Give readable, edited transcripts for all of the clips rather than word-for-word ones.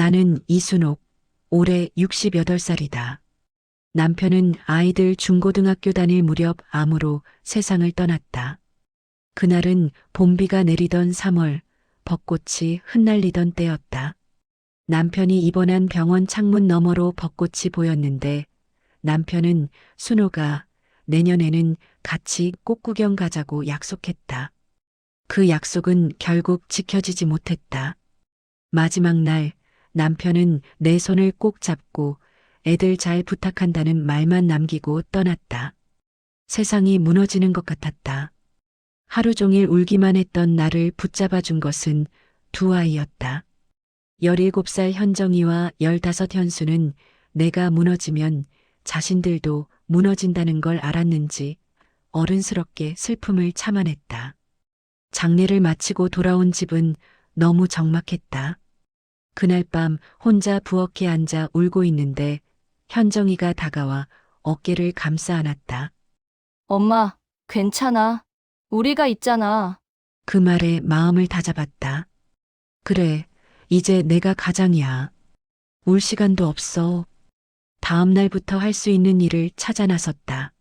나는 이순옥, 올해 68살이다. 남편은 아이들 중고등학교 다닐 무렵 암으로 세상을 떠났다. 그날은 봄비가 내리던 3월, 벚꽃이 흩날리던 때였다. 남편이 입원한 병원 창문 너머로 벚꽃이 보였는데 남편은 순호가 내년에는 같이 꽃 구경 가자고 약속했다. 그 약속은 결국 지켜지지 못했다. 마지막 날 남편은 내 손을 꼭 잡고 애들 잘 부탁한다는 말만 남기고 떠났다. 세상이 무너지는 것 같았다. 하루 종일 울기만 했던 나를 붙잡아 준 것은 두 아이였다. 17살 현정이와 15 현수는 내가 무너지면 자신들도 무너진다는 걸 알았는지 어른스럽게 슬픔을 참아냈다. 장례를 마치고 돌아온 집은 너무 적막했다. 그날 밤 혼자 부엌에 앉아 울고 있는데 현정이가 다가와 어깨를 감싸 안았다. 엄마, 괜찮아. 우리가 있잖아. 그 말에 마음을 다잡았다. 그래, 이제 내가 가장이야. 울 시간도 없어. 다음 날부터 할 수 있는 일을 찾아 나섰다.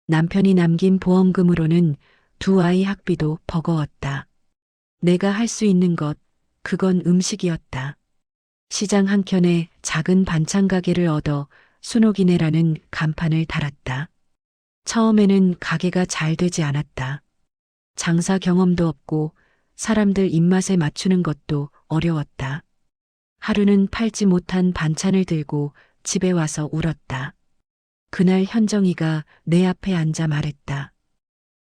남편이 남긴 보험금으로는 두 아이 학비도 버거웠다. 내가 할 수 있는 것, 그건 음식이었다. 시장 한켠에 작은 반찬 가게를 얻어 순옥이네라는 간판을 달았다. 처음에는 가게가 잘 되지 않았다. 장사 경험도 없고 사람들 입맛에 맞추는 것도 어려웠다. 하루는 팔지 못한 반찬을 들고 집에 와서 울었다. 그날 현정이가 내 앞에 앉아 말했다.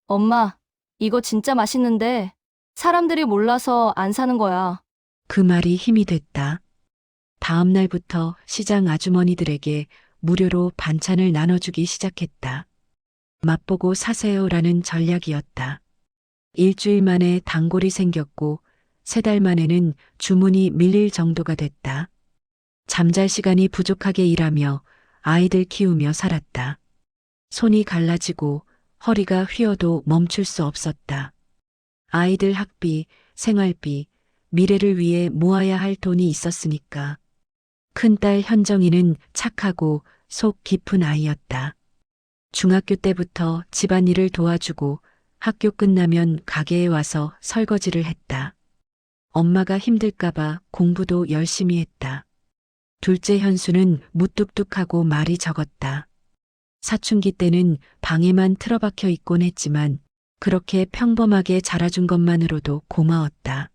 엄마, 이거 진짜 맛있는데 사람들이 몰라서 안 사는 거야. 그 말이 힘이 됐다. 다음 날부터 시장 아주머니들에게 무료로 반찬을 나눠주기 시작했다. 맛보고 사세요라는 전략이었다. 일주일 만에 단골이 생겼고 3달 만에는 주문이 밀릴 정도가 됐다. 잠잘 시간이 부족하게 일하며 아이들 키우며 살았다. 손이 갈라지고 허리가 휘어도 멈출 수 없었다. 아이들 학비, 생활비, 미래를 위해 모아야 할 돈이 있었으니까. 큰딸 현정이는 착하고 속 깊은 아이였다. 중학교 때부터 집안일을 도와주고 학교 끝나면 가게에 와서 설거지를 했다. 엄마가 힘들까봐 공부도 열심히 했다. 둘째 현수는 무뚝뚝하고 말이 적었다. 사춘기 때는 방에만 틀어박혀 있곤 했지만 그렇게 평범하게 자라준 것만으로도 고마웠다.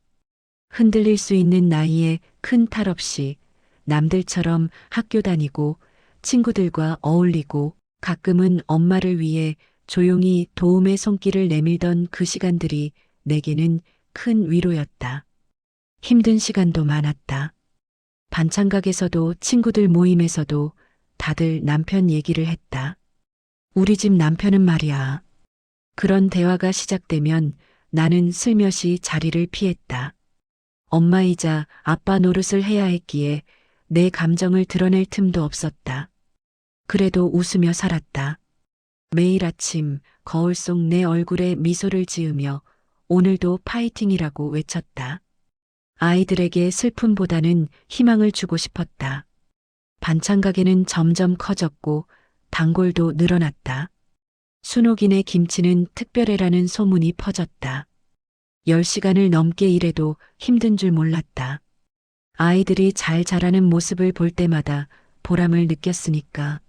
흔들릴 수 있는 나이에 큰 탈 없이 남들처럼 학교 다니고 친구들과 어울리고 가끔은 엄마를 위해 조용히 도움의 손길을 내밀던 그 시간들이 내게는 큰 위로였다. 힘든 시간도 많았다. 반찬가게에서도 친구들 모임에서도 다들 남편 얘기를 했다. 우리 집 남편은 말이야. 그런 대화가 시작되면 나는 슬며시 자리를 피했다. 엄마이자 아빠 노릇을 해야 했기에 내 감정을 드러낼 틈도 없었다. 그래도 웃으며 살았다. 매일 아침 거울 속 내 얼굴에 미소를 지으며 오늘도 파이팅이라고 외쳤다. 아이들에게 슬픔보다는 희망을 주고 싶었다. 반찬 가게는 점점 커졌고 단골도 늘어났다. 순옥이네 김치는 특별해라는 소문이 퍼졌다. 10시간을 넘게 일해도 힘든 줄 몰랐다. 아이들이 잘 자라는 모습을 볼 때마다 보람을 느꼈으니까.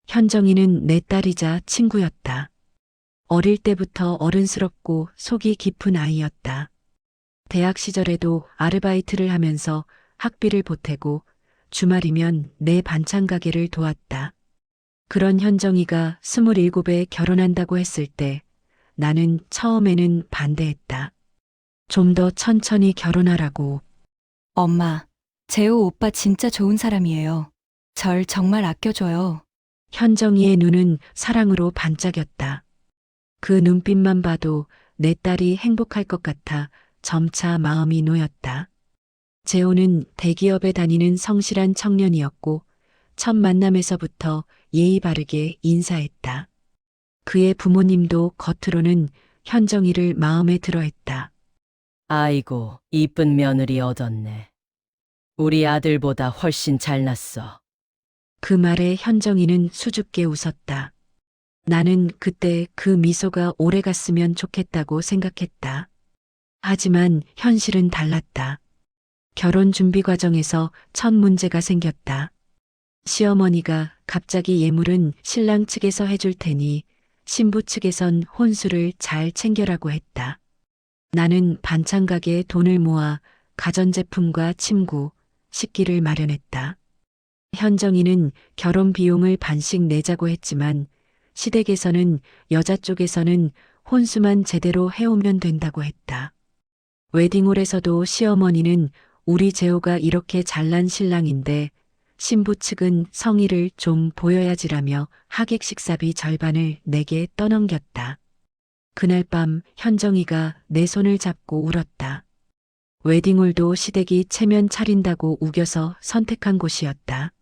현정이는 내 딸이자 친구였다. 어릴 때부터 어른스럽고 속이 깊은 아이였다. 대학 시절에도 아르바이트를 하면서 학비를 보태고 주말이면 내 반찬 가게를 도왔다. 그런 현정이가 27에 결혼한다고 했을 때 나는 처음에는 반대했다. 좀 더 천천히 결혼하라고. 엄마, 재호 오빠 진짜 좋은 사람이에요. 절 정말 아껴줘요. 현정이의 눈은 사랑으로 반짝였다. 그 눈빛만 봐도 내 딸이 행복할 것 같아 점차 마음이 놓였다. 재호는 대기업에 다니는 성실한 청년이었고 첫 만남에서부터 예의 바르게 인사했다. 그의 부모님도 겉으로는 현정이를 마음에 들어했다. 아이고, 이쁜 며느리 얻었네. 우리 아들보다 훨씬 잘났어. 그 말에 현정이는 수줍게 웃었다. 나는 그때 그 미소가 오래 갔으면 좋겠다고 생각했다. 하지만 현실은 달랐다. 결혼 준비 과정에서 첫 문제가 생겼다. 시어머니가 갑자기 예물은 신랑 측에서 해줄 테니 신부 측에선 혼수를 잘 챙겨라고 했다. 나는 반찬 가게에 돈을 모아 가전제품과 침구, 식기를 마련했다. 현정이는 결혼 비용을 반씩 내자고 했지만 시댁에서는 여자 쪽에서는 혼수만 제대로 해오면 된다고 했다. 웨딩홀에서도 시어머니는 우리 재호가 이렇게 잘난 신랑인데 신부 측은 성의를 좀 보여야지라며 하객 식사비 절반을 내게 떠넘겼다. 그날 밤 현정이가 내 손을 잡고 울었다. 웨딩홀도 시댁이 체면 차린다고 우겨서 선택한 곳이었다.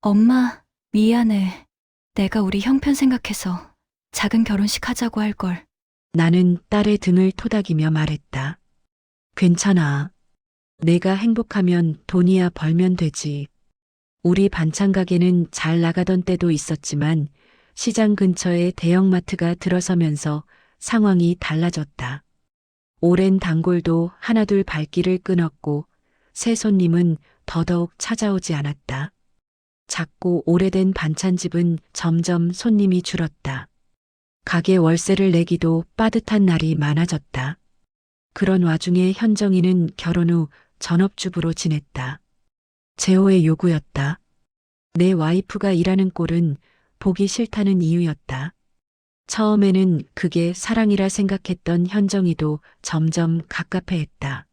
엄마, 미안해. 내가 우리 형편 생각해서 작은 결혼식 하자고 할 걸. 나는 딸의 등을 토닥이며 말했다. 괜찮아. 내가 행복하면 돈이야 벌면 되지. 우리 반찬 가게는 잘 나가던 때도 있었지만 시장 근처에 대형마트가 들어서면서 상황이 달라졌다. 오랜 단골도 하나둘 발길을 끊었고 새 손님은 더더욱 찾아오지 않았다. 작고 오래된 반찬집은 점점 손님이 줄었다. 가게 월세를 내기도 빠듯한 날이 많아졌다. 그런 와중에 현정이는 결혼 후 전업주부로 지냈다. 재호의 요구였다. 내 와이프가 일하는 꼴은 보기 싫다는 이유였다. 처음에는 그게 사랑이라 생각했던 현정이도 점점 갑갑해했다.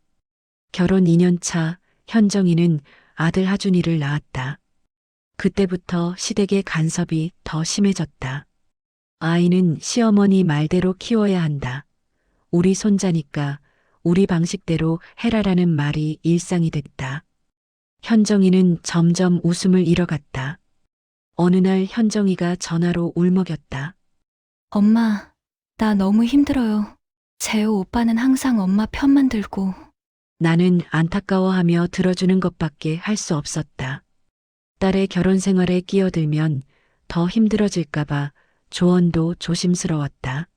결혼 2년 차 현정이는 아들 하준이를 낳았다. 그때부터 시댁의 간섭이 더 심해졌다. 아이는 시어머니 말대로 키워야 한다. 우리 손자니까 우리 방식대로 해라라는 말이 일상이 됐다. 현정이는 점점 웃음을 잃어갔다. 어느 날 현정이가 전화로 울먹였다. 엄마, 나 너무 힘들어요. 재호 오빠는 항상 엄마 편만 들고. 나는 안타까워하며 들어주는 것밖에 할 수 없었다. 딸의 결혼 생활에 끼어들면 더 힘들어질까봐 조언도 조심스러웠다.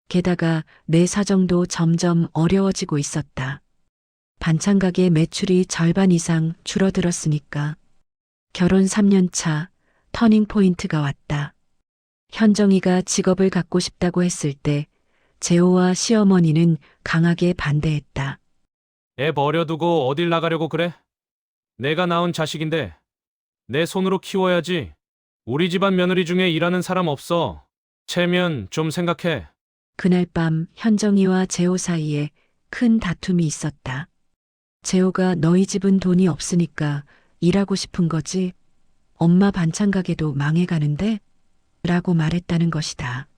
게다가 내 사정도 점점 어려워지고 있었다. 반찬 가게 매출이 절반 이상 줄어들었으니까. 결혼 3년 차 터닝 포인트가 왔다. 현정이가 직업을 갖고 싶다고 했을 때 재호와 시어머니는 강하게 반대했다. 애 버려두고 어딜 나가려고 그래? 내가 낳은 자식인데 내 손으로 키워야지. 우리 집안 며느리 중에 일하는 사람 없어. 체면 좀 생각해. 그날 밤 현정이와 재호 사이에 큰 다툼이 있었다. 재호가 너희 집은 돈이 없으니까 일하고 싶은 거지. 엄마 반찬 가게도 망해가는데? 라고 말했다는 것이다.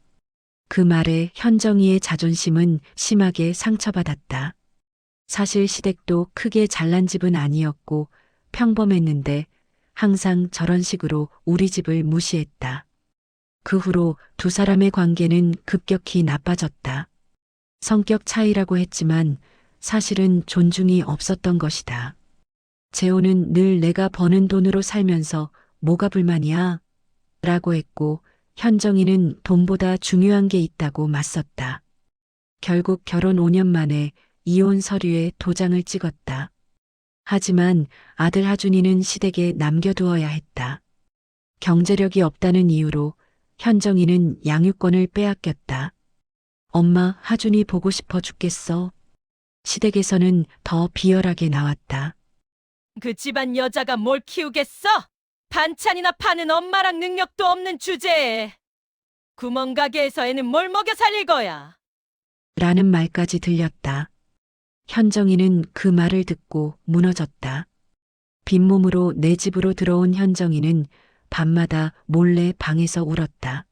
그 말에 현정이의 자존심은 심하게 상처받았다. 사실 시댁도 크게 잘난 집은 아니었고 평범했는데 항상 저런 식으로 우리 집을 무시했다. 그 후로 두 사람의 관계는 급격히 나빠졌다. 성격 차이라고 했지만 사실은 존중이 없었던 것이다. 재호는 늘 내가 버는 돈으로 살면서 뭐가 불만이야? 라고 했고 현정이는 돈보다 중요한 게 있다고 맞섰다. 결국 결혼 5년 만에 이혼 서류에 도장을 찍었다. 하지만 아들 하준이는 시댁에 남겨두어야 했다. 경제력이 없다는 이유로 현정이는 양육권을 빼앗겼다. 엄마 하준이 보고 싶어 죽겠어. 시댁에서는 더 비열하게 나왔다. 그 집안 여자가 뭘 키우겠어? 반찬이나 파는 엄마랑 능력도 없는 주제에. 구멍가게에서 애는 뭘 먹여 살릴 거야? 라는 말까지 들렸다. 현정이는 그 말을 듣고 무너졌다. 빈몸으로 내 집으로 들어온 현정이는 밤마다 몰래 방에서 울었다.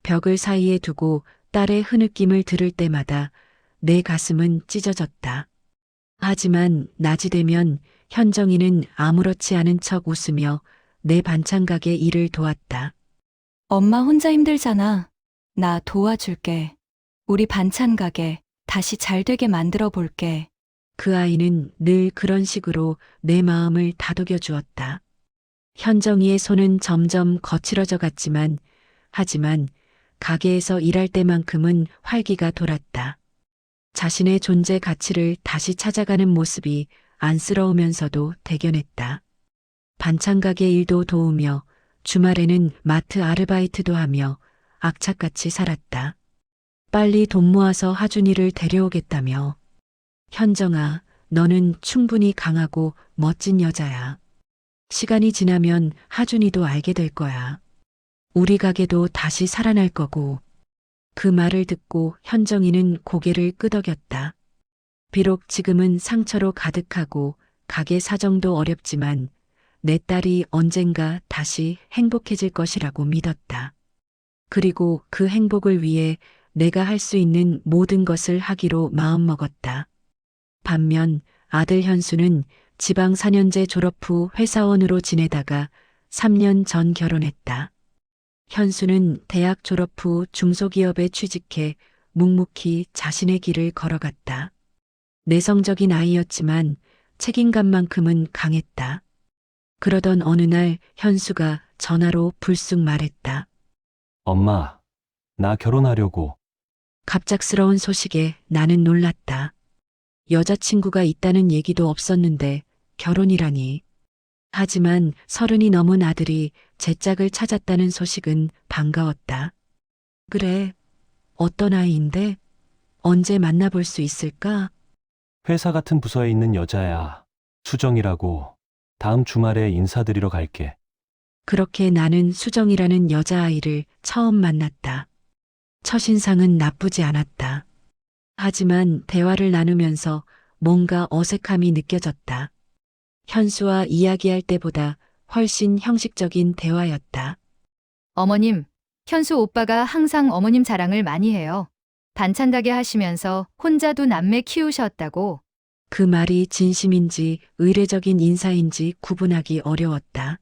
벽을 사이에 두고 딸의 흐느낌을 들을 때마다 내 가슴은 찢어졌다. 하지만 낮이 되면 현정이는 아무렇지 않은 척 웃으며 내 반찬 가게 일을 도왔다. 엄마 혼자 힘들잖아. 나 도와줄게. 우리 반찬 가게 다시 잘 되게 만들어 볼게. 그 아이는 늘 그런 식으로 내 마음을 다독여 주었다. 현정이의 손은 점점 거칠어져 갔지만, 하지만 가게에서 일할 때만큼은 활기가 돌았다. 자신의 존재 가치를 다시 찾아가는 모습이 안쓰러우면서도 대견했다. 반찬 가게 일도 도우며 주말에는 마트 아르바이트도 하며 악착같이 살았다. 빨리 돈 모아서 하준이를 데려오겠다며. 현정아, 너는 충분히 강하고 멋진 여자야. 시간이 지나면 하준이도 알게 될 거야. 우리 가게도 다시 살아날 거고. 그 말을 듣고 현정이는 고개를 끄덕였다. 비록 지금은 상처로 가득하고 가게 사정도 어렵지만 내 딸이 언젠가 다시 행복해질 것이라고 믿었다. 그리고 그 행복을 위해 내가 할 수 있는 모든 것을 하기로 마음먹었다. 반면 아들 현수는 지방 4년제 졸업 후 회사원으로 지내다가 3년 전 결혼했다. 현수는 대학 졸업 후 중소기업에 취직해 묵묵히 자신의 길을 걸어갔다. 내성적인 아이였지만 책임감만큼은 강했다. 그러던 어느 날 현수가 전화로 불쑥 말했다. 엄마, 나 결혼하려고. 갑작스러운 소식에 나는 놀랐다. 여자친구가 있다는 얘기도 없었는데 결혼이라니. 하지만 30이 넘은 아들이 제 짝을 찾았다는 소식은 반가웠다. 그래, 어떤 아이인데? 언제 만나볼 수 있을까? 회사 같은 부서에 있는 여자야. 수정이라고. 다음 주말에 인사드리러 갈게. 그렇게 나는 수정이라는 여자아이를 처음 만났다. 첫인상은 나쁘지 않았다. 하지만 대화를 나누면서 뭔가 어색함이 느껴졌다. 현수와 이야기할 때보다 훨씬 형식적인 대화였다. 어머님, 현수 오빠가 항상 어머님 자랑을 많이 해요. 반찬 가게 하시면서 혼자 두 남매 키우셨다고. 그 말이 진심인지 의례적인 인사인지 구분하기 어려웠다.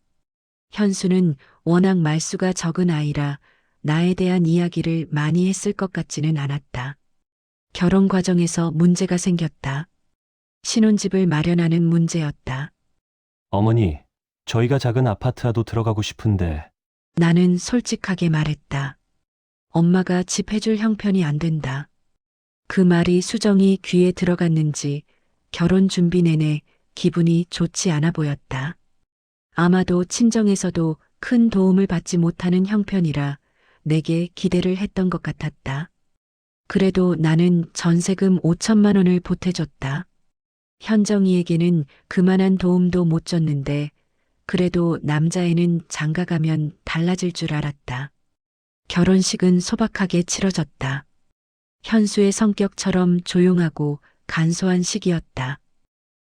현수는 워낙 말수가 적은 아이라 나에 대한 이야기를 많이 했을 것 같지는 않았다. 결혼 과정에서 문제가 생겼다. 신혼집을 마련하는 문제였다. 어머니, 저희가 작은 아파트라도 들어가고 싶은데. 나는 솔직하게 말했다. 엄마가 집 해줄 형편이 안 된다. 그 말이 수정이 귀에 들어갔는지 결혼 준비 내내 기분이 좋지 않아 보였다. 아마도 친정에서도 큰 도움을 받지 못하는 형편이라 내게 기대를 했던 것 같았다. 그래도 나는 전세금 5천만 원을 보태줬다. 현정이에게는 그만한 도움도 못 줬는데 그래도 남자애는 장가가면 달라질 줄 알았다. 결혼식은 소박하게 치러졌다. 현수의 성격처럼 조용하고 간소한 시기였다.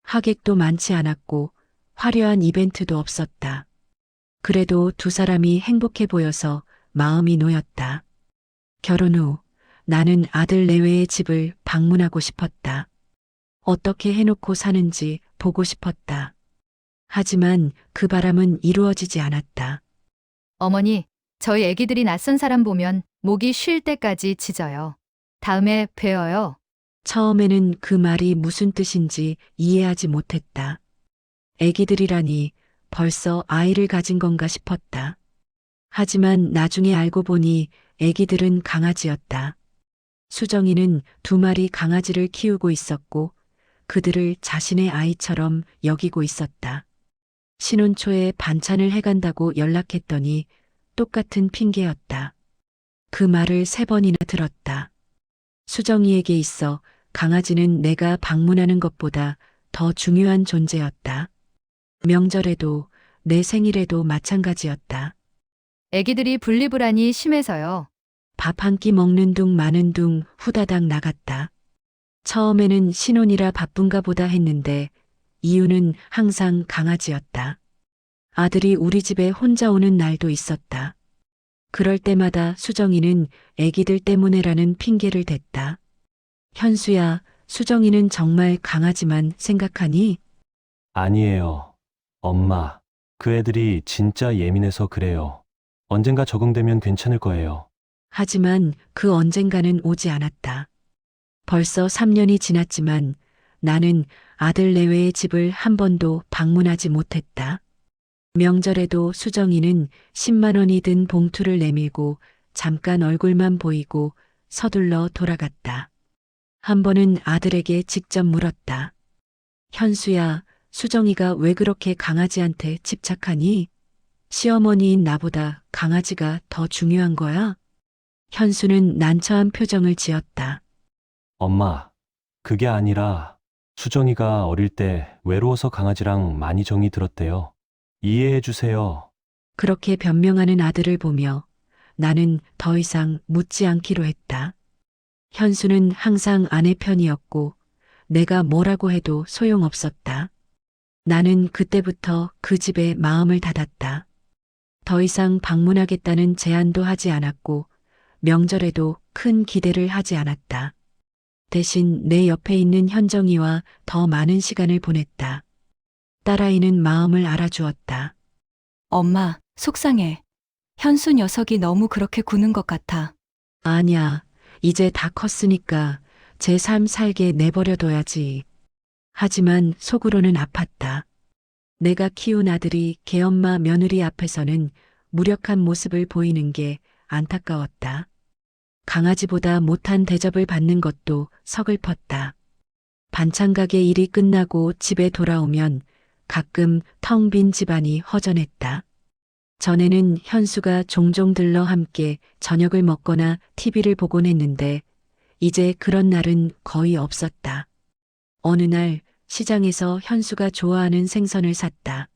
하객도 많지 않았고 화려한 이벤트도 없었다. 그래도 두 사람이 행복해 보여서 마음이 놓였다. 결혼 후 나는 아들 내외의 집을 방문하고 싶었다. 어떻게 해놓고 사는지 보고 싶었다. 하지만 그 바람은 이루어지지 않았다. 어머니, 저희 애기들이 낯선 사람 보면 목이 쉴 때까지 짖어요. 다음에 뵈어요. 처음에는 그 말이 무슨 뜻인지 이해하지 못했다. 애기들이라니 벌써 아이를 가진 건가 싶었다. 하지만 나중에 알고 보니 애기들은 강아지였다. 수정이는 2마리 강아지를 키우고 있었고 그들을 자신의 아이처럼 여기고 있었다. 신혼 초에 반찬을 해간다고 연락했더니 똑같은 핑계였다. 그 말을 3번이나 들었다. 수정이에게 있어 강아지는 내가 방문하는 것보다 더 중요한 존재였다. 명절에도 내 생일에도 마찬가지였다. 애기들이 분리불안이 심해서요. 밥 한 끼 먹는 둥 마는 둥 후다닥 나갔다. 처음에는 신혼이라 바쁜가 보다 했는데 이유는 항상 강아지였다. 아들이 우리 집에 혼자 오는 날도 있었다. 그럴 때마다 수정이는 애기들 때문에라는 핑계를 댔다. 현수야, 수정이는 정말 강아지만 생각하니? 아니에요. 엄마, 그 애들이 진짜 예민해서 그래요. 언젠가 적응되면 괜찮을 거예요. 하지만 그 언젠가는 오지 않았다. 벌써 3년이 지났지만 나는 아들 내외의 집을 한 번도 방문하지 못했다. 명절에도 수정이는 10만 원이 든 봉투를 내밀고 잠깐 얼굴만 보이고 서둘러 돌아갔다. 한 번은 아들에게 직접 물었다. 현수야, 수정이가 왜 그렇게 강아지한테 집착하니? 시어머니인 나보다 강아지가 더 중요한 거야? 현수는 난처한 표정을 지었다. 엄마, 그게 아니라 수정이가 어릴 때 외로워서 강아지랑 많이 정이 들었대요. 이해해 주세요. 그렇게 변명하는 아들을 보며 나는 더 이상 묻지 않기로 했다. 현수는 항상 아내 편이었고 내가 뭐라고 해도 소용없었다. 나는 그때부터 그 집에 마음을 닫았다. 더 이상 방문하겠다는 제안도 하지 않았고 명절에도 큰 기대를 하지 않았다. 대신 내 옆에 있는 현정이와 더 많은 시간을 보냈다. 딸아이는 마음을 알아주었다. 엄마, 속상해. 현수 녀석이 너무 그렇게 구는 것 같아. 아니야, 이제 다 컸으니까 제 삶 살게 내버려둬야지. 하지만 속으로는 아팠다. 내가 키운 아들이 개엄마 며느리 앞에서는 무력한 모습을 보이는 게 안타까웠다. 강아지보다 못한 대접을 받는 것도 서글펐다. 반찬 가게 일이 끝나고 집에 돌아오면 가끔 텅 빈 집안이 허전했다. 전에는 현수가 종종 들러 함께 저녁을 먹거나 TV를 보곤 했는데 이제 그런 날은 거의 없었다. 어느 날 시장에서 현수가 좋아하는 생선을 샀다.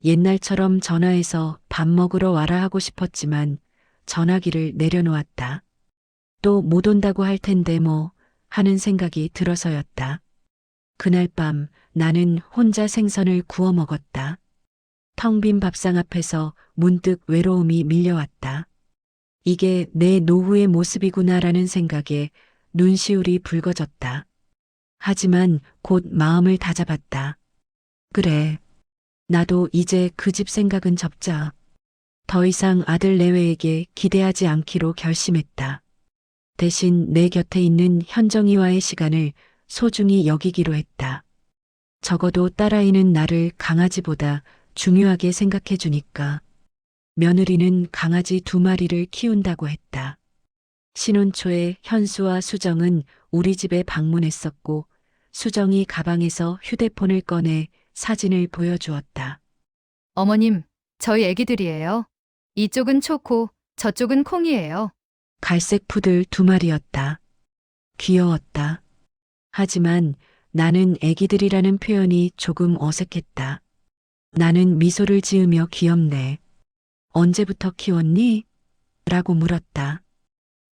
옛날처럼 전화해서 밥 먹으러 와라 하고 싶었지만 전화기를 내려놓았다. 또 못 온다고 할 텐데 뭐 하는 생각이 들어서였다. 그날 밤 나는 혼자 생선을 구워 먹었다. 텅 빈 밥상 앞에서 문득 외로움이 밀려왔다. 이게 내 노후의 모습이구나라는 생각에 눈시울이 붉어졌다. 하지만 곧 마음을 다잡았다. 그래, 나도 이제 그 집 생각은 접자. 더 이상 아들 내외에게 기대하지 않기로 결심했다. 대신 내 곁에 있는 현정이와의 시간을 소중히 여기기로 했다. 적어도 딸아이는 나를 강아지보다 중요하게 생각해 주니까. 며느리는 강아지 2마리를 키운다고 했다. 신혼 초에 현수와 수정은 우리 집에 방문했었고 수정이 가방에서 휴대폰을 꺼내 사진을 보여주었다. 어머님, 저희 애기들이에요. 이쪽은 초코, 저쪽은 콩이에요. 갈색 푸들 2마리였다. 귀여웠다. 하지만 나는 애기들이라는 표현이 조금 어색했다. 나는 미소를 지으며 귀엽네. 언제부터 키웠니? 라고 물었다.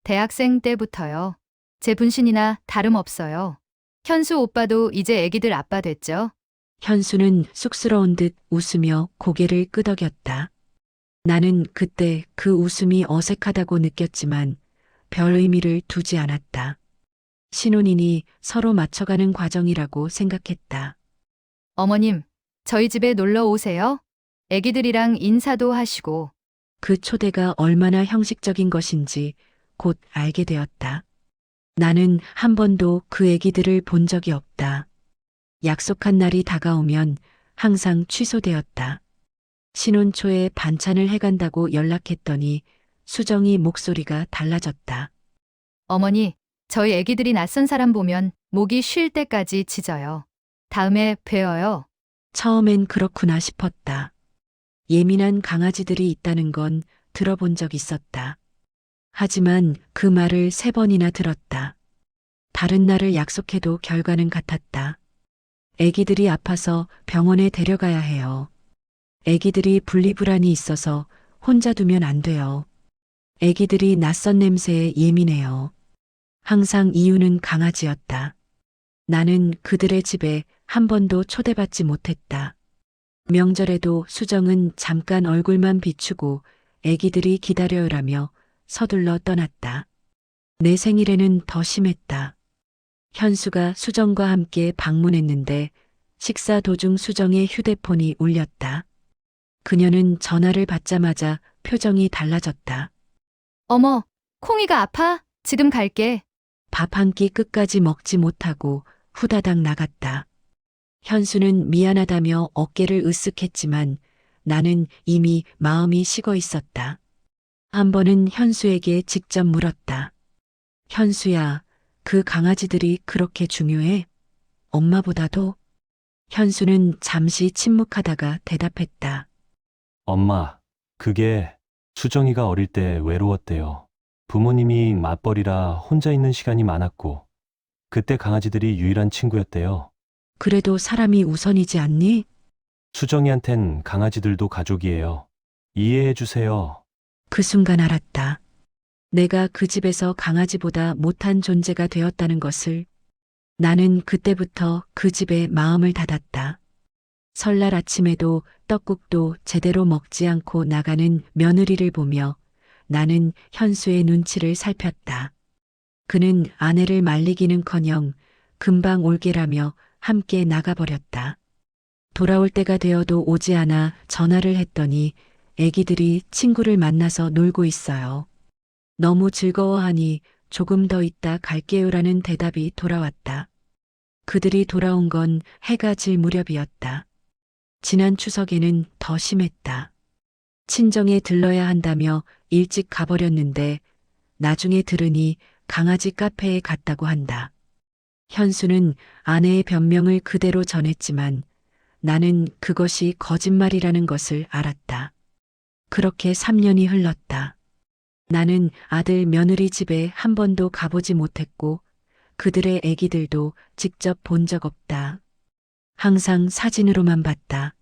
대학생 때부터요. 제 분신이나 다름없어요. 현수 오빠도 이제 애기들 아빠 됐죠? 현수는 쑥스러운 듯 웃으며 고개를 끄덕였다. 나는 그때 그 웃음이 어색하다고 느꼈지만 별 의미를 두지 않았다. 신혼이니 서로 맞춰가는 과정이라고 생각했다. 어머님, 저희 집에 놀러 오세요. 애기들이랑 인사도 하시고. 그 초대가 얼마나 형식적인 것인지 곧 알게 되었다. 나는 한 번도 그 애기들을 본 적이 없다. 약속한 날이 다가오면 항상 취소되었다. 신혼 초에 반찬을 해간다고 연락했더니 수정이 목소리가 달라졌다. 어머니, 저희 애기들이 낯선 사람 보면 목이 쉴 때까지 짖어요. 다음에 뵈어요. 처음엔 그렇구나 싶었다. 예민한 강아지들이 있다는 건 들어본 적 있었다. 하지만 그 말을 3번이나 들었다. 다른 날을 약속해도 결과는 같았다. 애기들이 아파서 병원에 데려가야 해요. 애기들이 분리불안이 있어서 혼자 두면 안 돼요. 애기들이 낯선 냄새에 예민해요. 항상 이유는 강아지였다. 나는 그들의 집에 한 번도 초대받지 못했다. 명절에도 수정은 잠깐 얼굴만 비추고 애기들이 기다려요라며 서둘러 떠났다. 내 생일에는 더 심했다. 현수가 수정과 함께 방문했는데 식사 도중 수정의 휴대폰이 울렸다. 그녀는 전화를 받자마자 표정이 달라졌다. 어머, 콩이가 아파? 지금 갈게. 밥 한 끼 끝까지 먹지 못하고 후다닥 나갔다. 현수는 미안하다며 어깨를 으쓱했지만 나는 이미 마음이 식어 있었다. 한 번은 현수에게 직접 물었다. 현수야, 그 강아지들이 그렇게 중요해? 엄마보다도? 현수는 잠시 침묵하다가 대답했다. 엄마, 그게 수정이가 어릴 때 외로웠대요. 부모님이 맞벌이라 혼자 있는 시간이 많았고, 그때 강아지들이 유일한 친구였대요. 그래도 사람이 우선이지 않니? 수정이한텐 강아지들도 가족이에요. 이해해 주세요. 그 순간 알았다. 내가 그 집에서 강아지보다 못한 존재가 되었다는 것을. 나는 그때부터 그 집에 마음을 닫았다. 설날 아침에도 떡국도 제대로 먹지 않고 나가는 며느리를 보며 나는 현수의 눈치를 살폈다. 그는 아내를 말리기는커녕 금방 올게라며 함께 나가버렸다. 돌아올 때가 되어도 오지 않아 전화를 했더니 애기들이 친구를 만나서 놀고 있어요. 너무 즐거워하니 조금 더 있다 갈게요라는 대답이 돌아왔다. 그들이 돌아온 건 해가 질 무렵이었다. 지난 추석에는 더 심했다. 친정에 들러야 한다며 일찍 가버렸는데 나중에 들으니 강아지 카페에 갔다고 한다. 현수는 아내의 변명을 그대로 전했지만 나는 그것이 거짓말이라는 것을 알았다. 그렇게 3년이 흘렀다. 나는 아들 며느리 집에 한 번도 가보지 못했고 그들의 아기들도 직접 본 적 없다. 항상 사진으로만 봤다.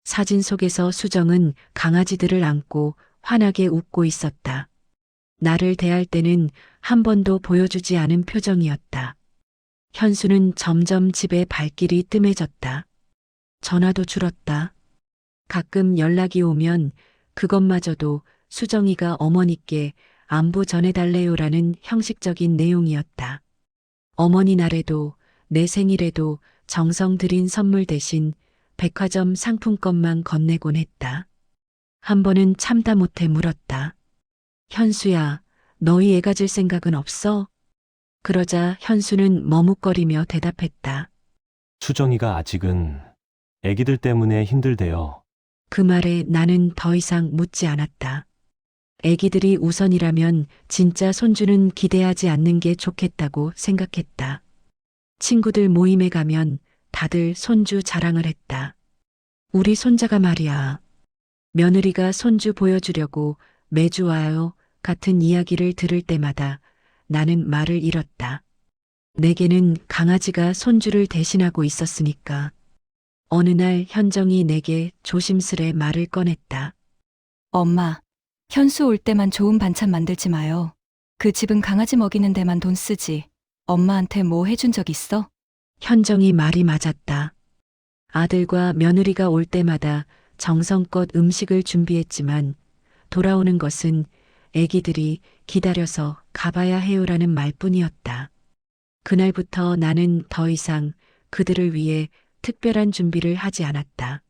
사진 속에서 수정은 강아지들을 안고 환하게 웃고 있었다. 나를 대할 때는 한 번도 보여주지 않은 표정이었다. 현수는 점점 집에 발길이 뜸해졌다. 전화도 줄었다. 가끔 연락이 오면 그것마저도 수정이가 어머니께 안부 전해달래요라는 형식적인 내용이었다. 어머니 날에도 내 생일에도 정성 들인 선물 대신 백화점 상품권만 건네곤 했다. 한 번은 참다 못해 물었다. 현수야, 너희 애 가질 생각은 없어? 그러자 현수는 머뭇거리며 대답했다. 수정이가 아직은 애기들 때문에 힘들대요. 그 말에 나는 더 이상 묻지 않았다. 애기들이 우선이라면 진짜 손주는 기대하지 않는 게 좋겠다고 생각했다. 친구들 모임에 가면 다들 손주 자랑을 했다. 우리 손자가 말이야. 며느리가 손주 보여주려고 매주 와요 같은 이야기를 들을 때마다 나는 말을 잃었다. 내게는 강아지가 손주를 대신하고 있었으니까. 어느 날 현정이 내게 조심스레 말을 꺼냈다. 엄마, 현수 올 때만 좋은 반찬 만들지 마요. 그 집은 강아지 먹이는 데만 돈 쓰지. 엄마한테 뭐 해준 적 있어? 현정이 말이 맞았다. 아들과 며느리가 올 때마다 정성껏 음식을 준비했지만 돌아오는 것은 애기들이 기다려서 가봐야 해요라는 말뿐이었다. 그날부터 나는 더 이상 그들을 위해 특별한 준비를 하지 않았다.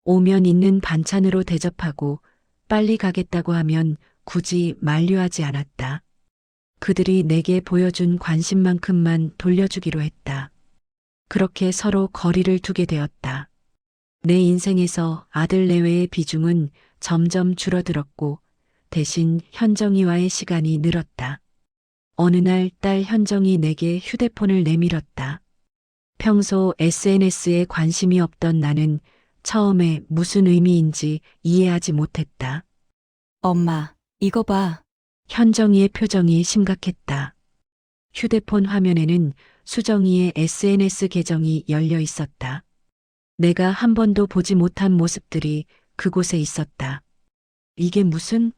오면 있는 반찬으로 대접하고 빨리 가겠다고 하면 굳이 만류하지 않았다. 그들이 내게 보여준 관심만큼만 돌려주기로 했다. 그렇게 서로 거리를 두게 되었다. 내 인생에서 아들 내외의 비중은 점점 줄어들었고 대신 현정이와의 시간이 늘었다. 어느 날 딸 현정이 내게 휴대폰을 내밀었다. 평소 SNS에 관심이 없던 나는 처음에 무슨 의미인지 이해하지 못했다. 엄마, 이거 봐. 현정이의 표정이 심각했다. 휴대폰 화면에는 수정이의 SNS 계정이 열려 있었다. 내가 한 번도 보지 못한 모습들이 그곳에 있었다. 이게 무슨?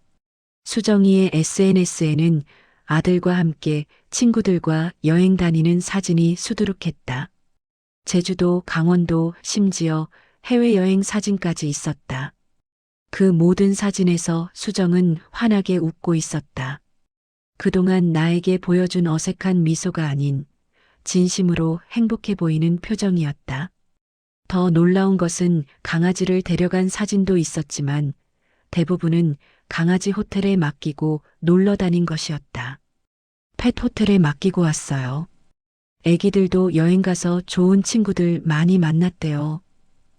수정이의 SNS에는 아들과 함께 친구들과 여행 다니는 사진이 수두룩했다. 제주도, 강원도, 심지어 해외여행 사진까지 있었다. 그 모든 사진에서 수정은 환하게 웃고 있었다. 그동안 나에게 보여준 어색한 미소가 아닌 진심으로 행복해 보이는 표정이었다. 더 놀라운 것은 강아지를 데려간 사진도 있었지만 대부분은 강아지 호텔에 맡기고 놀러 다닌 것이었다. 펫 호텔에 맡기고 왔어요. 애기들도 여행 가서 좋은 친구들 많이 만났대요.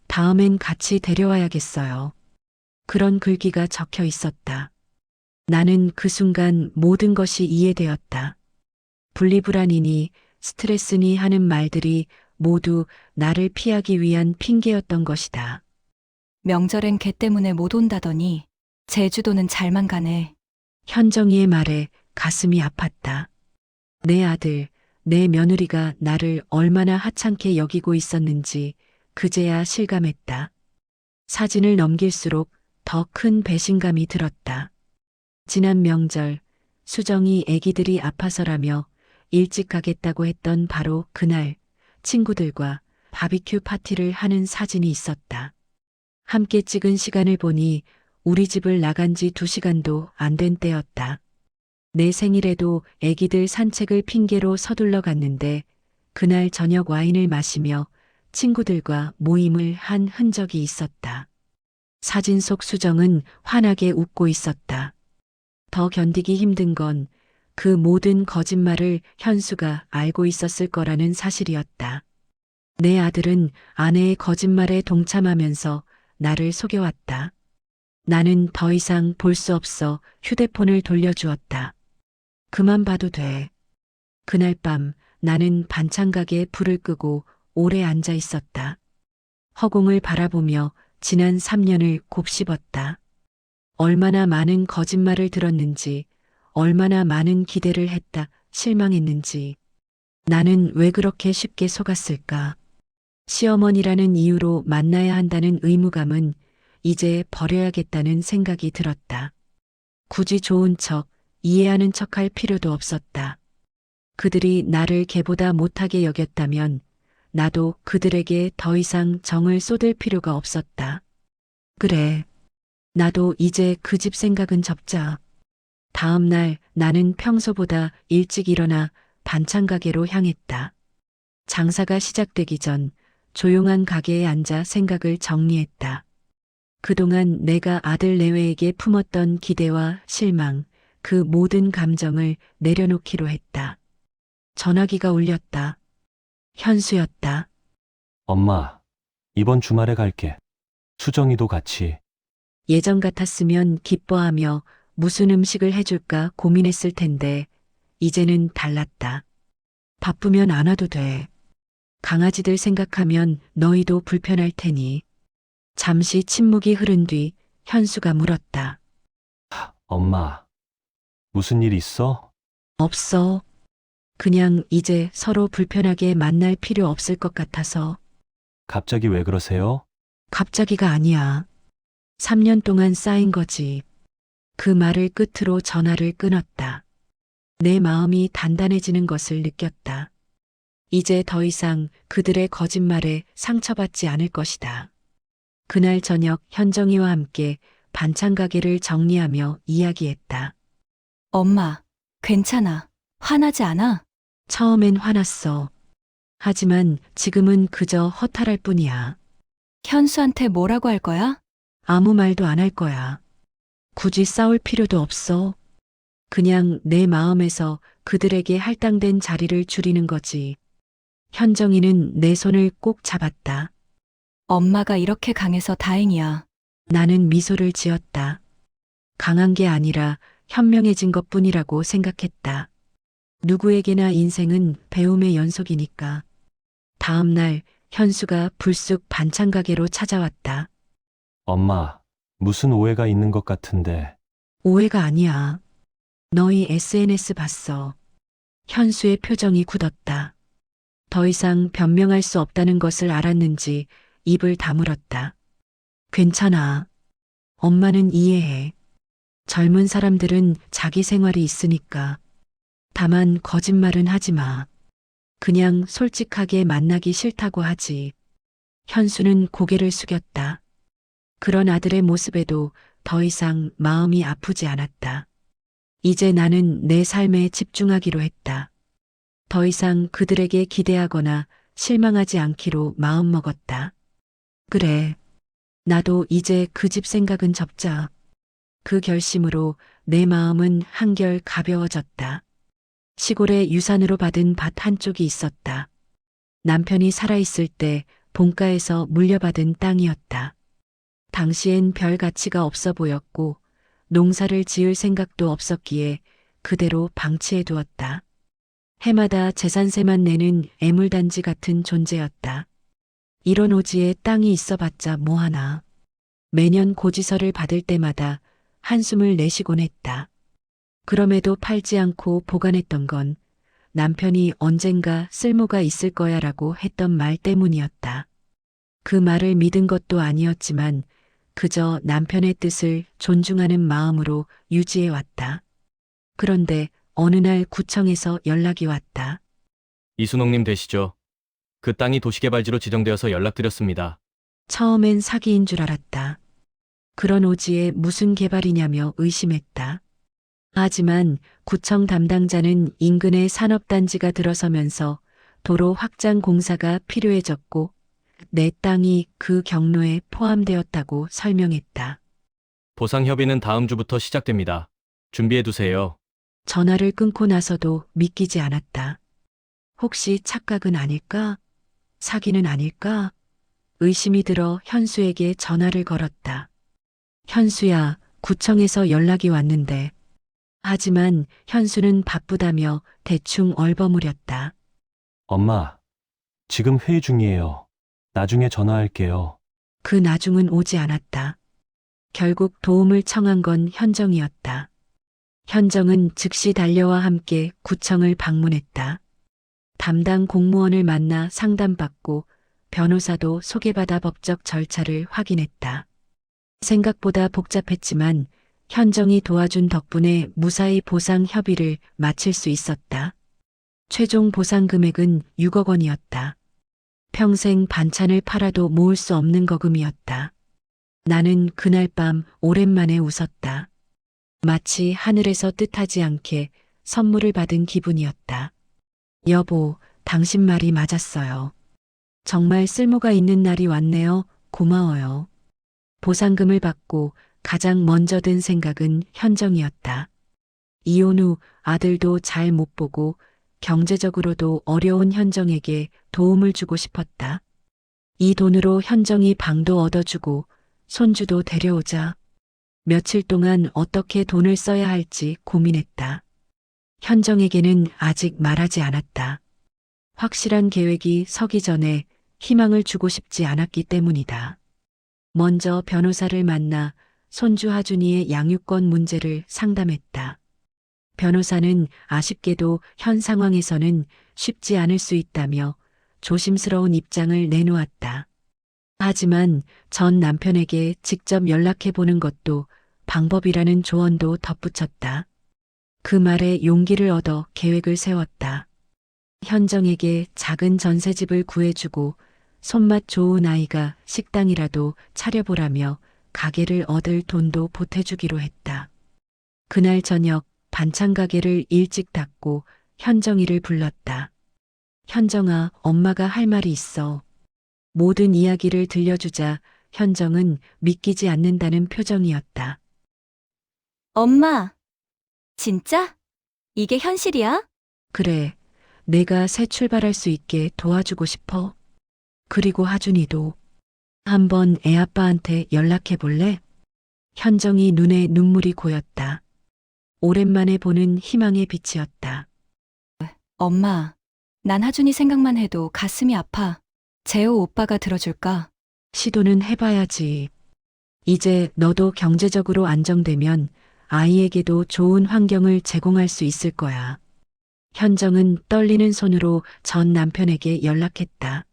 다음엔 같이 데려와야겠어요. 그런 글귀가 적혀 있었다. 나는 그 순간 모든 것이 이해되었다. 분리불안이니 스트레스니 하는 말들이 모두 나를 피하기 위한 핑계였던 것이다. 명절엔 걔 때문에 못 온다더니 제주도는 잘만 가네. 현정이의 말에 가슴이 아팠다. 내 아들, 내 며느리가 나를 얼마나 하찮게 여기고 있었는지 그제야 실감했다. 사진을 넘길수록 더 큰 배신감이 들었다. 지난 명절, 수정이 애기들이 아파서라며 일찍 가겠다고 했던 바로 그날 친구들과 바비큐 파티를 하는 사진이 있었다. 함께 찍은 시간을 보니 우리 집을 나간 지 2시간도 안 된 때였다. 내 생일에도 애기들 산책을 핑계로 서둘러 갔는데 그날 저녁 와인을 마시며 친구들과 모임을 한 흔적이 있었다. 사진 속 수정은 환하게 웃고 있었다. 더 견디기 힘든 건 그 모든 거짓말을 현수가 알고 있었을 거라는 사실이었다. 내 아들은 아내의 거짓말에 동참하면서 나를 속여왔다. 나는 더 이상 볼 수 없어 휴대폰을 돌려주었다. 그만 봐도 돼. 그날 밤 나는 반찬 가게에 불을 끄고 오래 앉아 있었다. 허공을 바라보며 지난 3년을 곱씹었다. 얼마나 많은 거짓말을 들었는지, 얼마나 많은 기대를 했다 실망했는지. 나는 왜 그렇게 쉽게 속았을까? 시어머니라는 이유로 만나야 한다는 의무감은 이제 버려야겠다는 생각이 들었다. 굳이 좋은 척, 이해하는 척할 필요도 없었다. 그들이 나를 걔보다 못하게 여겼다면 나도 그들에게 더 이상 정을 쏟을 필요가 없었다. 그래. 나도 이제 그 집 생각은 접자. 다음 날 나는 평소보다 일찍 일어나 반찬 가게로 향했다. 장사가 시작되기 전 조용한 가게에 앉아 생각을 정리했다. 그동안 내가 아들 내외에게 품었던 기대와 실망, 그 모든 감정을 내려놓기로 했다. 전화기가 울렸다. 현수였다. 엄마, 이번 주말에 갈게. 수정이도 같이. 예전 같았으면 기뻐하며 무슨 음식을 해줄까 고민했을 텐데 이제는 달랐다. 바쁘면 안 와도 돼. 강아지들 생각하면 너희도 불편할 테니. 잠시 침묵이 흐른 뒤 현수가 물었다. 엄마, 무슨 일 있어? 없어. 그냥 이제 서로 불편하게 만날 필요 없을 것 같아서. 갑자기 왜 그러세요? 갑자기가 아니야. 3년 동안 쌓인 거지. 그 말을 끝으로 전화를 끊었다. 내 마음이 단단해지는 것을 느꼈다. 이제 더 이상 그들의 거짓말에 상처받지 않을 것이다. 그날 저녁 현정이와 함께 반찬 가게를 정리하며 이야기했다. 엄마, 괜찮아. 화나지 않아? 처음엔 화났어. 하지만 지금은 그저 허탈할 뿐이야. 현수한테 뭐라고 할 거야? 아무 말도 안 할 거야. 굳이 싸울 필요도 없어. 그냥 내 마음에서 그들에게 할당된 자리를 줄이는 거지. 현정이는 내 손을 꼭 잡았다. 엄마가 이렇게 강해서 다행이야. 나는 미소를 지었다. 강한 게 아니라 현명해진 것뿐이라고 생각했다. 누구에게나 인생은 배움의 연속이니까. 다음 날 현수가 불쑥 반찬 가게로 찾아왔다. 엄마, 무슨 오해가 있는 것 같은데. 오해가 아니야. 너희 SNS 봤어. 현수의 표정이 굳었다. 더 이상 변명할 수 없다는 것을 알았는지 입을 다물었다. 괜찮아. 엄마는 이해해. 젊은 사람들은 자기 생활이 있으니까. 다만 거짓말은 하지 마. 그냥 솔직하게 만나기 싫다고 하지. 현수는 고개를 숙였다. 그런 아들의 모습에도 더 이상 마음이 아프지 않았다. 이제 나는 내 삶에 집중하기로 했다. 더 이상 그들에게 기대하거나 실망하지 않기로 마음먹었다. 그래. 나도 이제 그 집 생각은 접자. 그 결심으로 내 마음은 한결 가벼워졌다. 시골에 유산으로 받은 밭 한쪽이 있었다. 남편이 살아있을 때 본가에서 물려받은 땅이었다. 당시엔 별 가치가 없어 보였고 농사를 지을 생각도 없었기에 그대로 방치해 두었다. 해마다 재산세만 내는 애물단지 같은 존재였다. 이런 오지에 땅이 있어봤자 뭐하나. 매년 고지서를 받을 때마다 한숨을 내쉬곤 했다. 그럼에도 팔지 않고 보관했던 건 남편이 언젠가 쓸모가 있을 거야라고 했던 말 때문이었다. 그 말을 믿은 것도 아니었지만 그저 남편의 뜻을 존중하는 마음으로 유지해 왔다. 그런데 어느 날 구청에서 연락이 왔다. 이순옥님 되시죠? 그 땅이 도시개발지로 지정되어서 연락드렸습니다. 처음엔 사기인 줄 알았다. 그런 오지에 무슨 개발이냐며 의심했다. 하지만 구청 담당자는 인근에 산업단지가 들어서면서 도로 확장 공사가 필요해졌고 내 땅이 그 경로에 포함되었다고 설명했다. 보상 협의는 다음 주부터 시작됩니다. 준비해 두세요. 전화를 끊고 나서도 믿기지 않았다. 혹시 착각은 아닐까? 사기는 아닐까? 의심이 들어 현수에게 전화를 걸었다. 현수야, 구청에서 연락이 왔는데. 하지만 현수는 바쁘다며 대충 얼버무렸다. 엄마, 지금 회의 중이에요. 나중에 전화할게요. 그 나중은 오지 않았다. 결국 도움을 청한 건 현정이었다. 현정은 즉시 달려와 함께 구청을 방문했다. 담당 공무원을 만나 상담받고 변호사도 소개받아 법적 절차를 확인했다. 생각보다 복잡했지만 현정이 도와준 덕분에 무사히 보상 협의를 마칠 수 있었다. 최종 보상 금액은 6억 원이었다. 평생 반찬을 팔아도 모을 수 없는 거금이었다. 나는 그날 밤 오랜만에 웃었다. 마치 하늘에서 뜻하지 않게 선물을 받은 기분이었다. 여보, 당신 말이 맞았어요. 정말 쓸모가 있는 날이 왔네요. 고마워요. 보상금을 받고 가장 먼저 든 생각은 현정이었다. 이혼 후 아들도 잘 못 보고 경제적으로도 어려운 현정에게 도움을 주고 싶었다. 이 돈으로 현정이 방도 얻어주고 손주도 데려오자. 며칠 동안 어떻게 돈을 써야 할지 고민했다. 현정에게는 아직 말하지 않았다. 확실한 계획이 서기 전에 희망을 주고 싶지 않았기 때문이다. 먼저 변호사를 만나 손주 하준이의 양육권 문제를 상담했다. 변호사는 아쉽게도 현 상황에서는 쉽지 않을 수 있다며 조심스러운 입장을 내놓았다. 하지만 전 남편에게 직접 연락해 보는 것도 방법이라는 조언도 덧붙였다. 그 말에 용기를 얻어 계획을 세웠다. 현정에게 작은 전셋집을 구해주고 손맛 좋은 아이가 식당이라도 차려보라며 가게를 얻을 돈도 보태주기로 했다. 그날 저녁 반찬 가게를 일찍 닫고 현정이를 불렀다. 현정아, 엄마가 할 말이 있어. 모든 이야기를 들려주자 현정은 믿기지 않는다는 표정이었다. 엄마, 진짜? 이게 현실이야? 그래, 내가 새 출발할 수 있게 도와주고 싶어. 그리고 하준이도. 한번 애아빠한테 연락해 볼래? 현정이 눈에 눈물이 고였다. 오랜만에 보는 희망의 빛이었다. 엄마, 난 하준이 생각만 해도 가슴이 아파. 재호 오빠가 들어줄까? 시도는 해봐야지. 이제 너도 경제적으로 안정되면 아이에게도 좋은 환경을 제공할 수 있을 거야. 현정은 떨리는 손으로 전 남편에게 연락했다.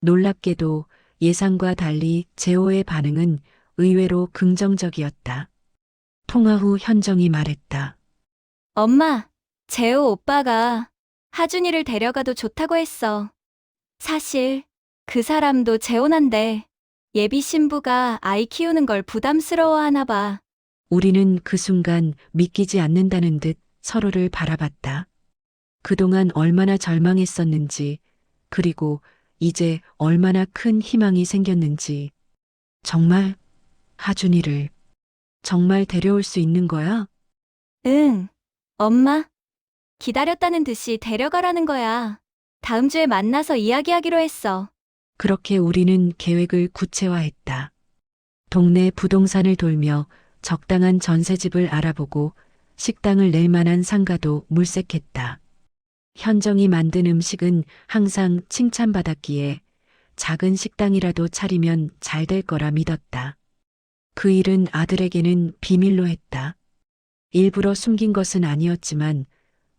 놀랍게도 예상과 달리 재호의 반응은 의외로 긍정적이었다. 통화 후 현정이 말했다. 엄마, 재호 오빠가 하준이를 데려가도 좋다고 했어. 사실 그 사람도 재혼한대. 예비 신부가 아이 키우는 걸 부담스러워하나 봐. 우리는 그 순간 믿기지 않는다는 듯 서로를 바라봤다. 그동안 얼마나 절망했었는지, 그리고 이제 얼마나 큰 희망이 생겼는지. 정말 하준이를 정말 데려올 수 있는 거야? 응, 엄마. 기다렸다는 듯이 데려가라는 거야. 다음 주에 만나서 이야기하기로 했어. 그렇게 우리는 계획을 구체화했다. 동네 부동산을 돌며 적당한 전세집을 알아보고 식당을 낼 만한 상가도 물색했다. 현정이 만든 음식은 항상 칭찬받았기에 작은 식당이라도 차리면 잘 될 거라 믿었다. 그 일은 아들에게는 비밀로 했다. 일부러 숨긴 것은 아니었지만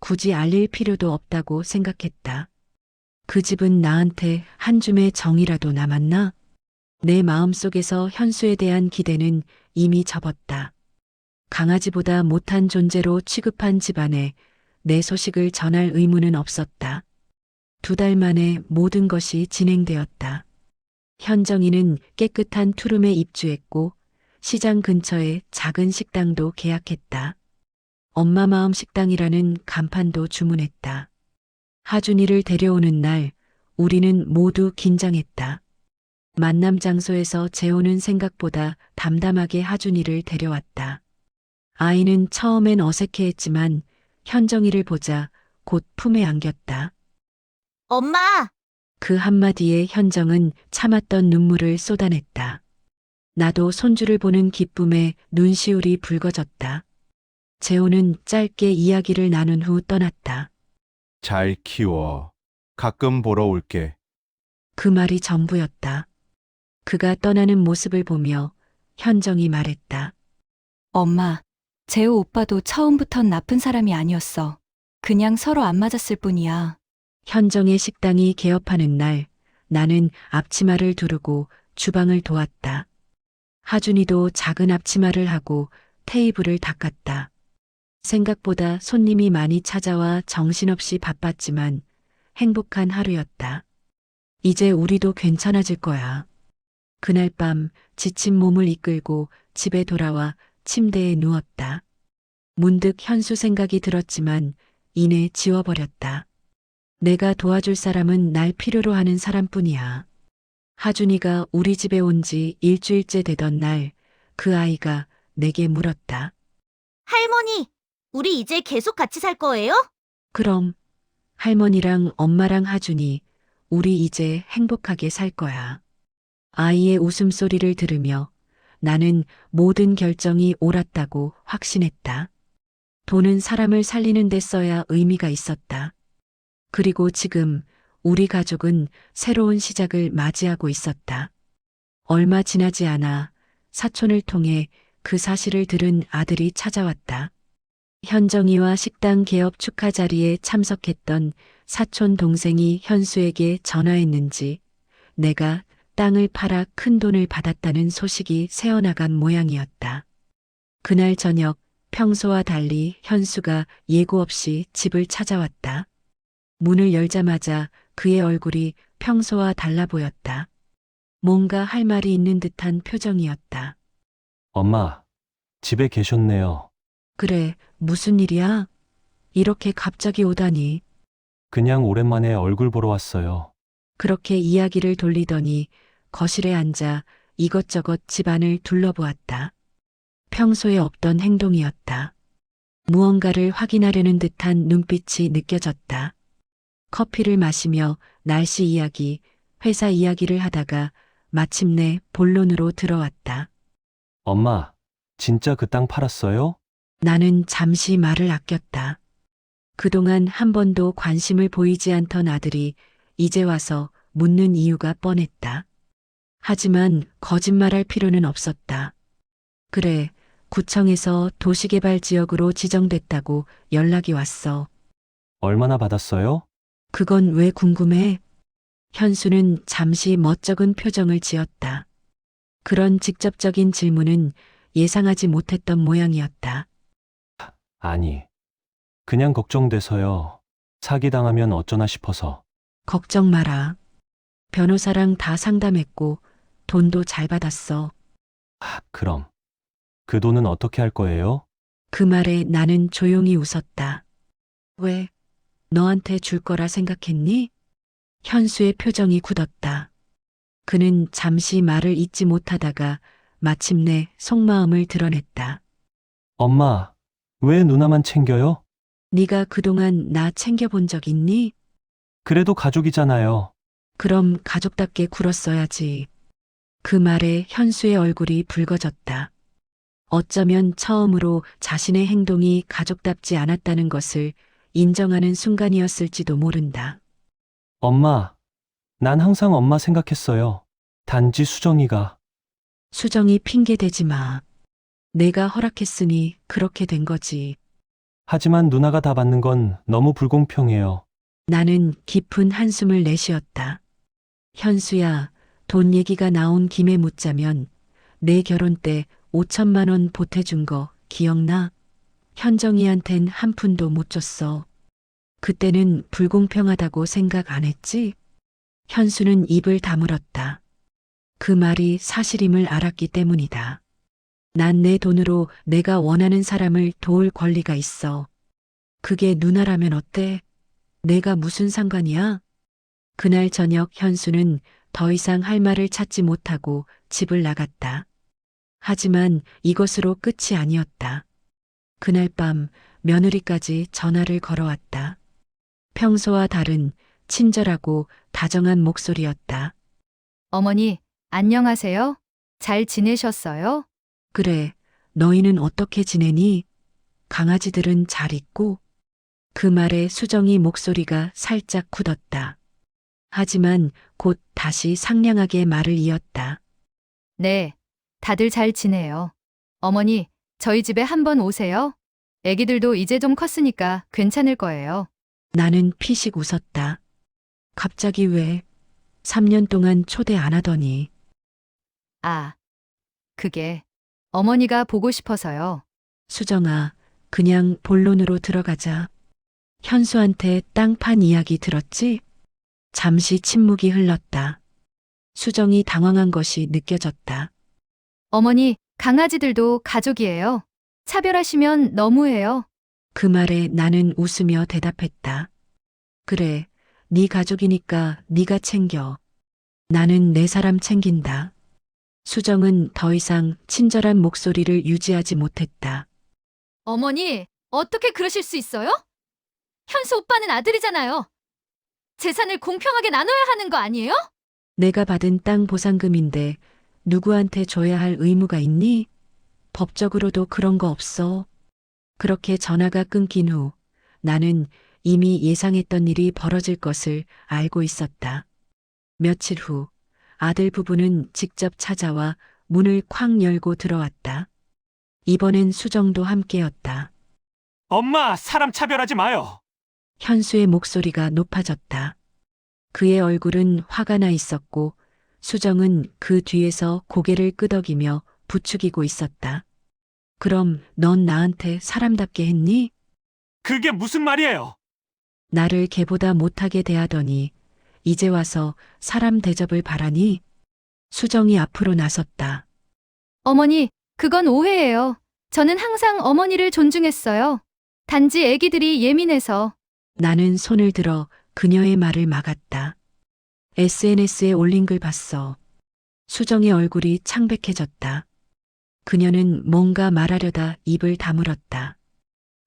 굳이 알릴 필요도 없다고 생각했다. 그 집은 나한테 한 줌의 정이라도 남았나? 내 마음속에서 현수에 대한 기대는 이미 접었다. 강아지보다 못한 존재로 취급한 집안에 내 소식을 전할 의무는 없었다. 2달 만에 모든 것이 진행되었다. 현정이는 깨끗한 투룸에 입주했고 시장 근처에 작은 식당도 계약했다. 엄마 마음 식당이라는 간판도 주문했다. 하준이를 데려오는 날 우리는 모두 긴장했다. 만남 장소에서 재호는 생각보다 담담하게 하준이를 데려왔다. 아이는 처음엔 어색해했지만 현정이를 보자 곧 품에 안겼다. 엄마! 그 한마디에 현정은 참았던 눈물을 쏟아냈다. 나도 손주를 보는 기쁨에 눈시울이 붉어졌다. 재호는 짧게 이야기를 나눈 후 떠났다. 잘 키워. 가끔 보러 올게. 그 말이 전부였다. 그가 떠나는 모습을 보며 현정이 말했다. 엄마, 재호 오빠도 처음부턴 나쁜 사람이 아니었어. 그냥 서로 안 맞았을 뿐이야. 현정의 식당이 개업하는 날 나는 앞치마를 두르고 주방을 도왔다. 하준이도 작은 앞치마를 하고 테이블을 닦았다. 생각보다 손님이 많이 찾아와 정신없이 바빴지만 행복한 하루였다. 이제 우리도 괜찮아질 거야. 그날 밤 지친 몸을 이끌고 집에 돌아와 침대에 누웠다. 문득 현수 생각이 들었지만 이내 지워버렸다. 내가 도와줄 사람은 날 필요로 하는 사람뿐이야. 하준이가 우리 집에 온 지 일주일째 되던 날 그 아이가 내게 물었다. 할머니, 우리 이제 계속 같이 살 거예요? 그럼 할머니랑 엄마랑 하준이 우리 이제 행복하게 살 거야. 아이의 웃음소리를 들으며 나는 모든 결정이 옳았다고 확신했다. 돈은 사람을 살리는 데 써야 의미가 있었다. 그리고 지금 우리 가족은 새로운 시작을 맞이하고 있었다. 얼마 지나지 않아 사촌을 통해 그 사실을 들은 아들이 찾아왔다. 현정이와 식당 개업 축하 자리에 참석했던 사촌 동생이 현수에게 전화했는지 내가 땅을 팔아 큰 돈을 받았다는 소식이 새어나간 모양이었다. 그날 저녁 평소와 달리 현수가 예고 없이 집을 찾아왔다. 문을 열자마자 그의 얼굴이 평소와 달라 보였다. 뭔가 할 말이 있는 듯한 표정이었다. 엄마, 집에 계셨네요. 그래, 무슨 일이야? 이렇게 갑자기 오다니. 그냥 오랜만에 얼굴 보러 왔어요. 그렇게 이야기를 돌리더니 거실에 앉아 이것저것 집안을 둘러보았다. 평소에 없던 행동이었다. 무언가를 확인하려는 듯한 눈빛이 느껴졌다. 커피를 마시며 날씨 이야기, 회사 이야기를 하다가 마침내 본론으로 들어왔다. 엄마, 진짜 그 땅 팔았어요? 나는 잠시 말을 아꼈다. 그동안 한 번도 관심을 보이지 않던 아들이 이제 와서 묻는 이유가 뻔했다. 하지만 거짓말할 필요는 없었다. 그래, 구청에서 도시개발 지역으로 지정됐다고 연락이 왔어. 얼마나 받았어요? 그건 왜 궁금해? 현수는 잠시 멋쩍은 표정을 지었다. 그런 직접적인 질문은 예상하지 못했던 모양이었다. 아니, 그냥 걱정돼서요. 사기당하면 어쩌나 싶어서. 걱정 마라. 변호사랑 다 상담했고 돈도 잘 받았어. 그럼 그 돈은 어떻게 할 거예요? 그 말에 나는 조용히 웃었다. 왜? 너한테 줄 거라 생각했니? 현수의 표정이 굳었다. 그는 잠시 말을 잇지 못하다가 마침내 속마음을 드러냈다. 엄마, 왜 누나만 챙겨요? 네가 그동안 나 챙겨본 적 있니? 그래도 가족이잖아요. 그럼 가족답게 굴었어야지. 그 말에 현수의 얼굴이 붉어졌다. 어쩌면 처음으로 자신의 행동이 가족답지 않았다는 것을 인정하는 순간이었을지도 모른다. 엄마, 난 항상 엄마 생각했어요. 단지 수정이가. 수정이 핑계대지 마. 내가 허락했으니 그렇게 된 거지. 하지만 누나가 다 받는 건 너무 불공평해요. 나는 깊은 한숨을 내쉬었다. 현수야, 돈 얘기가 나온 김에 묻자면 내 결혼 때 5천만 원 보태준 거 기억나? 현정이한텐 한 푼도 못 줬어. 그때는 불공평하다고 생각 안 했지? 현수는 입을 다물었다. 그 말이 사실임을 알았기 때문이다. 난 내 돈으로 내가 원하는 사람을 도울 권리가 있어. 그게 누나라면 어때? 내가 무슨 상관이야? 그날 저녁 현수는 더 이상 할 말을 찾지 못하고 집을 나갔다. 하지만 이것으로 끝이 아니었다. 그날 밤 며느리까지 전화를 걸어왔다. 평소와 다른 친절하고 다정한 목소리였다. 어머니, 안녕하세요? 잘 지내셨어요? 그래, 너희는 어떻게 지내니? 강아지들은 잘 있고? 그 말에 수정이 목소리가 살짝 굳었다. 하지만 곧 다시 상냥하게 말을 이었다. 네, 다들 잘 지내요. 어머니, 저희 집에 한번 오세요. 애기들도 이제 좀 컸으니까 괜찮을 거예요. 나는 피식 웃었다. 갑자기 왜 3년 동안 초대 안 하더니. 아, 그게 어머니가 보고 싶어서요. 수정아, 그냥 본론으로 들어가자. 현수한테 땅 판 이야기 들었지? 잠시 침묵이 흘렀다. 수정이 당황한 것이 느껴졌다. 어머니, 강아지들도 가족이에요. 차별하시면 너무해요. 그 말에 나는 웃으며 대답했다. 그래, 네 가족이니까 네가 챙겨. 나는 내 사람 챙긴다. 수정은 더 이상 친절한 목소리를 유지하지 못했다. 어머니, 어떻게 그러실 수 있어요? 현수 오빠는 아들이잖아요. 재산을 공평하게 나눠야 하는 거 아니에요? 내가 받은 땅 보상금인데 누구한테 줘야 할 의무가 있니? 법적으로도 그런 거 없어. 그렇게 전화가 끊긴 후 나는 이미 예상했던 일이 벌어질 것을 알고 있었다. 며칠 후 아들 부부는 직접 찾아와 문을 쾅 열고 들어왔다. 이번엔 수정도 함께였다. 엄마, 사람 차별하지 마요. 현수의 목소리가 높아졌다. 그의 얼굴은 화가 나 있었고 수정은 그 뒤에서 고개를 끄덕이며 부추기고 있었다. 그럼 넌 나한테 사람답게 했니? 그게 무슨 말이에요? 나를 개보다 못하게 대하더니 이제 와서 사람 대접을 바라니? 수정이 앞으로 나섰다. 어머니, 그건 오해예요. 저는 항상 어머니를 존중했어요. 단지 애기들이 예민해서. 나는 손을 들어 그녀의 말을 막았다. SNS에 올린 글 봤어. 수정의 얼굴이 창백해졌다. 그녀는 뭔가 말하려다 입을 다물었다.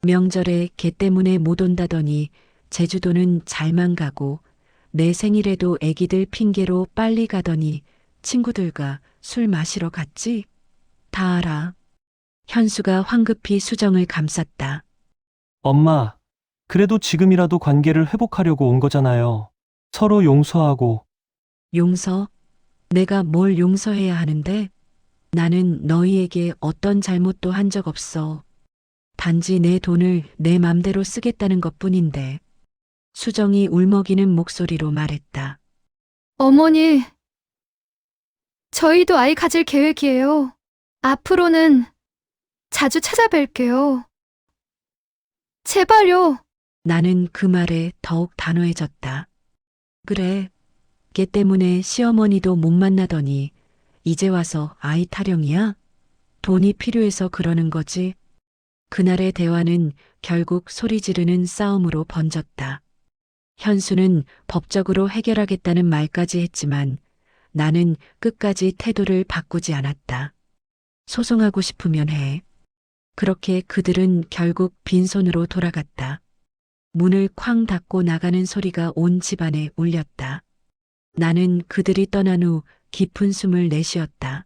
명절에 개 때문에 못 온다더니 제주도는 잘만 가고 내 생일에도 애기들 핑계로 빨리 가더니 친구들과 술 마시러 갔지? 다 알아. 현수가 황급히 수정을 감쌌다. 엄마, 그래도 지금이라도 관계를 회복하려고 온 거잖아요. 서로 용서하고. 용서? 내가 뭘 용서해야 하는데? 나는 너희에게 어떤 잘못도 한 적 없어. 단지 내 돈을 내 맘대로 쓰겠다는 것뿐인데. 수정이 울먹이는 목소리로 말했다. 어머니, 저희도 아이 가질 계획이에요. 앞으로는 자주 찾아뵐게요. 제발요. 나는 그 말에 더욱 단호해졌다. 그래, 걔 때문에 시어머니도 못 만나더니 이제 와서 아이 타령이야? 돈이 필요해서 그러는 거지. 그날의 대화는 결국 소리 지르는 싸움으로 번졌다. 현수는 법적으로 해결하겠다는 말까지 했지만 나는 끝까지 태도를 바꾸지 않았다. 소송하고 싶으면 해. 그렇게 그들은 결국 빈손으로 돌아갔다. 문을 쾅 닫고 나가는 소리가 온 집안에 울렸다. 나는 그들이 떠난 후 깊은 숨을 내쉬었다.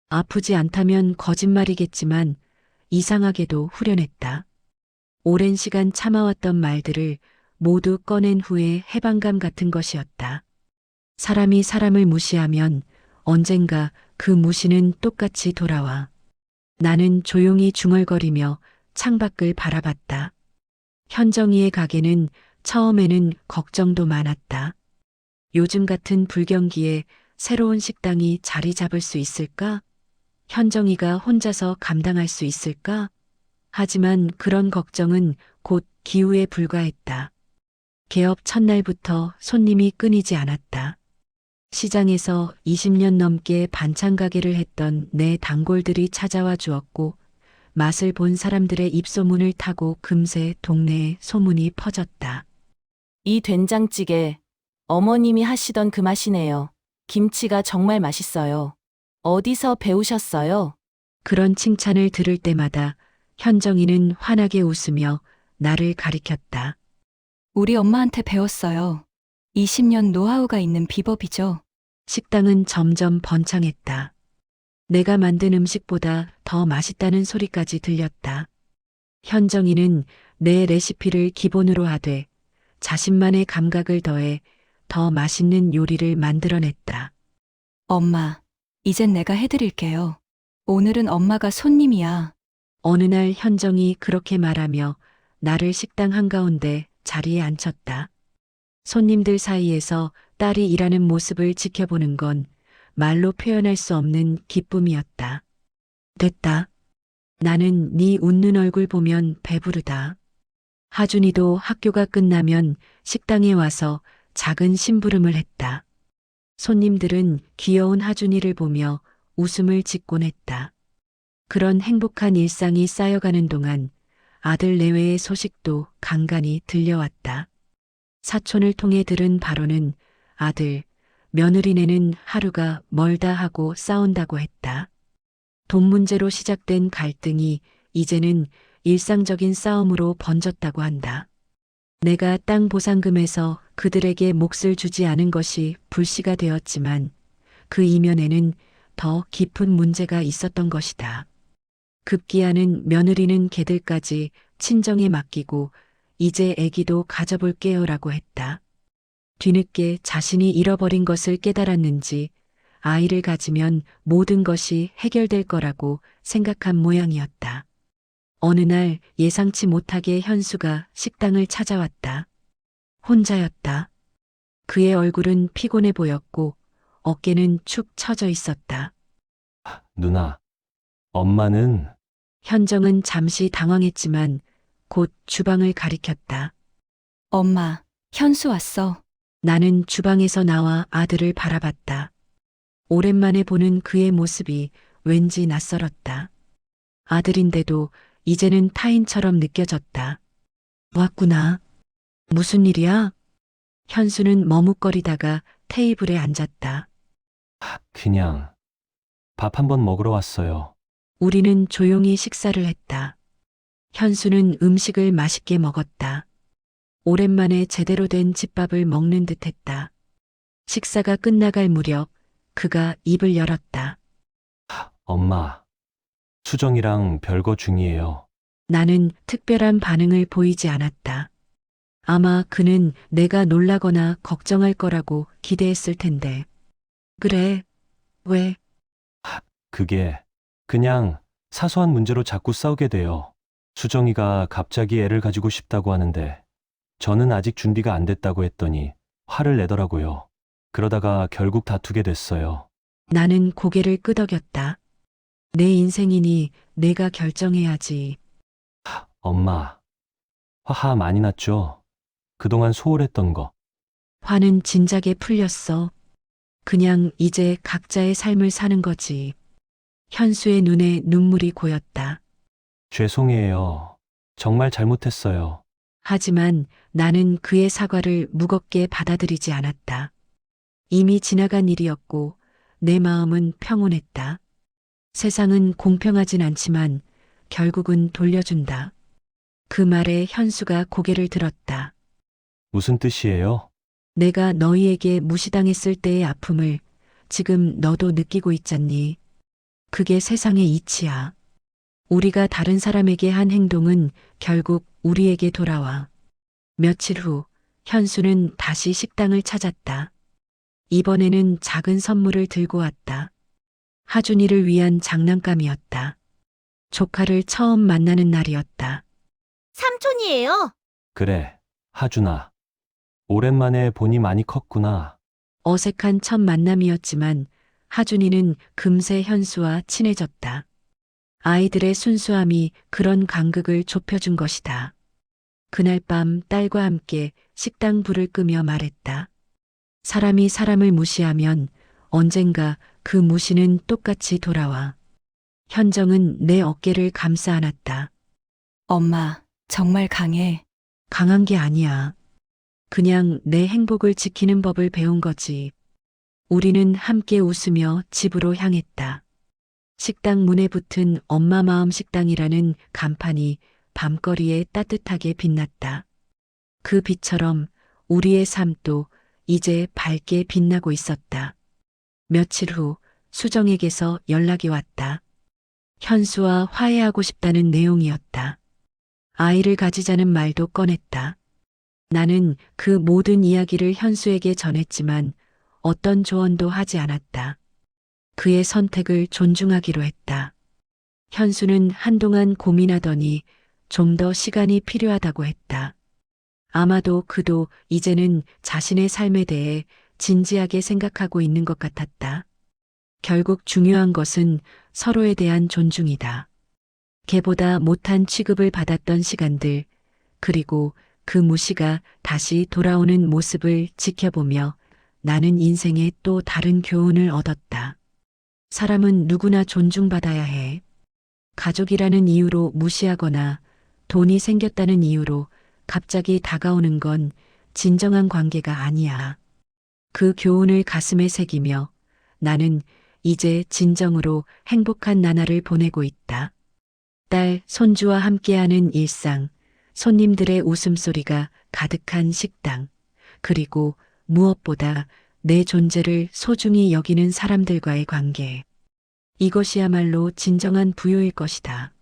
아프지 않다면 거짓말이겠지만 이상하게도 후련했다. 오랜 시간 참아왔던 말들을 모두 꺼낸 후에 해방감 같은 것이었다. 사람이 사람을 무시하면 언젠가 그 무시는 똑같이 돌아와. 나는 조용히 중얼거리며 창밖을 바라봤다. 현정이의 가게는 처음에는 걱정도 많았다. 요즘 같은 불경기에 새로운 식당이 자리 잡을 수 있을까? 현정이가 혼자서 감당할 수 있을까? 하지만 그런 걱정은 곧 기우에 불과했다. 개업 첫날부터 손님이 끊이지 않았다. 시장에서 20년 넘게 반찬 가게를 했던 내 단골들이 찾아와 주었고, 맛을 본 사람들의 입소문을 타고 금세 동네에 소문이 퍼졌다. 이 된장찌개 어머님이 하시던 그 맛이네요. 김치가 정말 맛있어요. 어디서 배우셨어요? 그런 칭찬을 들을 때마다 현정이는 환하게 웃으며 나를 가리켰다. 우리 엄마한테 배웠어요. 20년 노하우가 있는 비법이죠. 식당은 점점 번창했다. 내가 만든 음식보다 더 맛있다는 소리까지 들렸다. 현정이는 내 레시피를 기본으로 하되 자신만의 감각을 더해 더 맛있는 요리를 만들어냈다. 엄마, 이젠 내가 해드릴게요. 오늘은 엄마가 손님이야. 어느 날 현정이 그렇게 말하며 나를 식당 한가운데 자리에 앉혔다. 손님들 사이에서 딸이 일하는 모습을 지켜보는 건 말로 표현할 수 없는 기쁨이었다. 됐다. 나는 네 웃는 얼굴 보면 배부르다. 하준이도 학교가 끝나면 식당에 와서 작은 심부름을 했다. 손님들은 귀여운 하준이를 보며 웃음을 짓곤 했다. 그런 행복한 일상이 쌓여가는 동안 아들 내외의 소식도 간간히 들려왔다. 사촌을 통해 들은 바로는 아들, 며느리네는 하루가 멀다 하고 싸운다고 했다. 돈 문제로 시작된 갈등이 이제는 일상적인 싸움으로 번졌다고 한다. 내가 땅 보상금에서 그들에게 몫을 주지 않은 것이 불씨가 되었지만 그 이면에는 더 깊은 문제가 있었던 것이다. 급기야는 며느리는 걔들까지 친정에 맡기고 이제 애기도 가져볼게요라고 했다. 뒤늦게 자신이 잃어버린 것을 깨달았는지 아이를 가지면 모든 것이 해결될 거라고 생각한 모양이었다. 어느 날 예상치 못하게 현수가 식당을 찾아왔다. 혼자였다. 그의 얼굴은 피곤해 보였고 어깨는 축 처져 있었다. 누나, 엄마는 현정은 잠시 당황했지만 곧 주방을 가리켰다. 엄마, 현수 왔어. 나는 주방에서 나와 아들을 바라봤다. 오랜만에 보는 그의 모습이 왠지 낯설었다. 아들인데도 이제는 타인처럼 느껴졌다. 왔구나. 무슨 일이야? 현수는 머뭇거리다가 테이블에 앉았다. 그냥 밥 한번 먹으러 왔어요. 우리는 조용히 식사를 했다. 현수는 음식을 맛있게 먹었다. 오랜만에 제대로 된 집밥을 먹는 듯 했다. 식사가 끝나갈 무렵 그가 입을 열었다. 엄마, 수정이랑 별거 중이에요. 나는 특별한 반응을 보이지 않았다. 아마 그는 내가 놀라거나 걱정할 거라고 기대했을 텐데. 그래, 왜? 그게 그냥 사소한 문제로 자꾸 싸우게 돼요. 수정이가 갑자기 애를 가지고 싶다고 하는데 저는 아직 준비가 안 됐다고 했더니 화를 내더라고요. 그러다가 결국 다투게 됐어요. 나는 고개를 끄덕였다. 내 인생이니 내가 결정해야지. 엄마, 화 많이 났죠? 그동안 소홀했던 거. 화는 진작에 풀렸어. 그냥 이제 각자의 삶을 사는 거지. 현수의 눈에 눈물이 고였다. 죄송해요. 정말 잘못했어요. 하지만 나는 그의 사과를 무겁게 받아들이지 않았다. 이미 지나간 일이었고 내 마음은 평온했다. 세상은 공평하진 않지만 결국은 돌려준다. 그 말에 현수가 고개를 들었다. 무슨 뜻이에요? 내가 너희에게 무시당했을 때의 아픔을 지금 너도 느끼고 있잖니. 그게 세상의 이치야. 우리가 다른 사람에게 한 행동은 결국 우리에게 돌아와. 며칠 후 현수는 다시 식당을 찾았다. 이번에는 작은 선물을 들고 왔다. 하준이를 위한 장난감이었다. 조카를 처음 만나는 날이었다. 삼촌이에요. 그래, 하준아. 오랜만에 보니 많이 컸구나. 어색한 첫 만남이었지만 하준이는 금세 현수와 친해졌다. 아이들의 순수함이 그런 간극을 좁혀준 것이다. 그날 밤 딸과 함께 식당 불을 끄며 말했다. 사람이 사람을 무시하면 언젠가 그 무시는 똑같이 돌아와. 현정은 내 어깨를 감싸 안았다. 엄마, 정말 강해. 강한 게 아니야. 그냥 내 행복을 지키는 법을 배운 거지. 우리는 함께 웃으며 집으로 향했다. 식당 문에 붙은 엄마 마음 식당이라는 간판이 밤거리에 따뜻하게 빛났다. 그 빛처럼 우리의 삶도 이제 밝게 빛나고 있었다. 며칠 후 수정에게서 연락이 왔다. 현수와 화해하고 싶다는 내용이었다. 아이를 가지자는 말도 꺼냈다. 나는 그 모든 이야기를 현수에게 전했지만 어떤 조언도 하지 않았다. 그의 선택을 존중하기로 했다. 현수는 한동안 고민하더니 좀 더 시간이 필요하다고 했다. 아마도 그도 이제는 자신의 삶에 대해 진지하게 생각하고 있는 것 같았다. 결국 중요한 것은 서로에 대한 존중이다. 걔보다 못한 취급을 받았던 시간들, 그리고 그 무시가 다시 돌아오는 모습을 지켜보며 나는 인생에 또 다른 교훈을 얻었다. 사람은 누구나 존중받아야 해. 가족이라는 이유로 무시하거나 돈이 생겼다는 이유로 갑자기 다가오는 건 진정한 관계가 아니야. 그 교훈을 가슴에 새기며 나는 이제 진정으로 행복한 나날을 보내고 있다. 딸, 손주와 함께하는 일상, 손님들의 웃음소리가 가득한 식당, 그리고 무엇보다 내 존재를 소중히 여기는 사람들과의 관계. 이것이야말로 진정한 부요일 것이다.